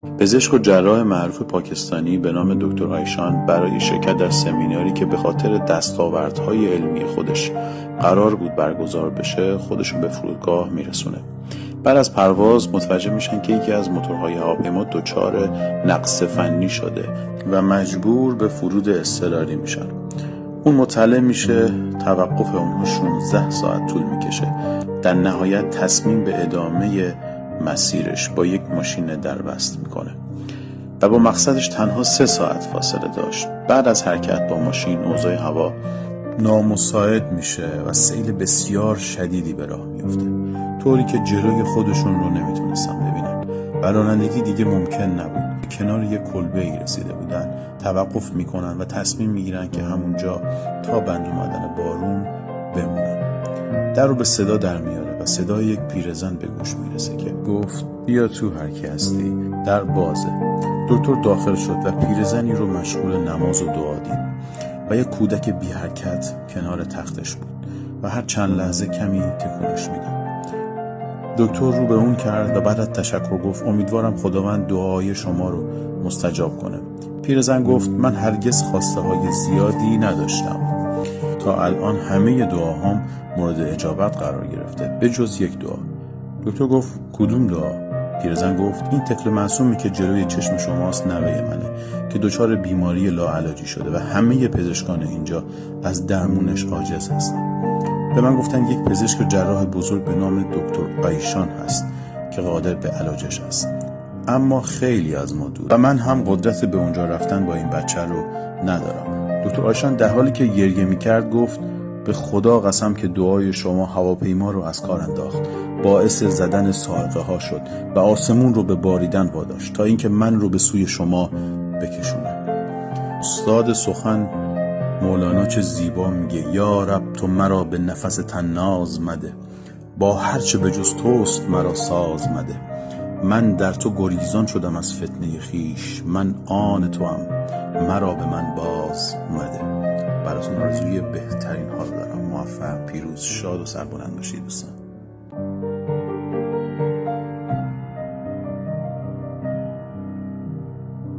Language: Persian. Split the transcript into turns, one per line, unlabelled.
پزشک و جراح معروف پاکستانی به نام دکتر آیشان برای شرکت در سمیناری که به خاطر دستاوردهای علمی خودش قرار بود برگزار بشه خودشون به فرودگاه میرسونه. بعد از پرواز متوجه میشن که یکی از موتورهای هواپیما دچار نقص فنی شده و مجبور به فرود اضطراری میشن. اون مطلع میشه توقف اونها 16 ساعت طول میکشه. در نهایت تصمیم به ادامه مسیرش با یک ماشین دربست میکنه و با مقصدش تنها 3 ساعت فاصله داشت. بعد از حرکت با ماشین اوضاع هوا نامساعد میشه و سیل بسیار شدیدی به راه میفته، طوری که جلوی خودشون رو نمیتونستن ببینن و رانندگی دیگه ممکن نبود. کنار یک کلبه‌ای رسیده بودن، توقف میکنن و تصمیم میگیرن که همونجا تا بند اومدن بارون بمونن. در رو به صدا در میاره و صدای یک پیرزن به گوش میرسه که گفت بیا تو هر کی هستی. در بازه. دکتر داخل شد و پیرزنی رو مشغول نماز و دعا دید و یک کودک بی حرکت کنار تختش بود و هر چند لحظه کمی تکونش میداد. دکتر رو به اون کرد و بعد از تشکر گفت امیدوارم خداوند دعای شما رو مستجاب کنه. پیرزن گفت من هرگز خواسته های زیادی نداشتم. تا الان همه دعاهام مورد اجابت قرار گرفته به جز یک دعا. دکتر گفت کدوم دعا؟ پیرزن گفت این طفل معصومی که جلوی چشم شماست نوه منه که دچار بیماری لاعلاجی شده و همه پزشکان اینجا از درمونش عاجز هستن. به من گفتن یک پزشک جراح بزرگ به نام دکتر آیشان هست که قادر به علاجش است، اما خیلی از ما دور و من هم قدرت به اونجا رفتن با این بچه رو ندارم. دکتر آیشان در حالی که گریه میکرد گفت به خدا قسم که دعای شما هواپیما رو از کار انداخت، باعث زدن صاعقه ها شد و آسمون رو به باریدن واداشت تا اینکه من رو به سوی شما بکشونه. استاد سخن مولانا چه زیبا میگه یا رب تو مرا به نفس طناز مده، با هرچه به جز توست مرا ساز مده. من در تو گریزان شدم از فتنه خیش، من آن تو هم مرا به من باز مده. براتون آرزوی بهترین حال دارم. موفق، پیروز، شاد و سربلند باشید دوستان.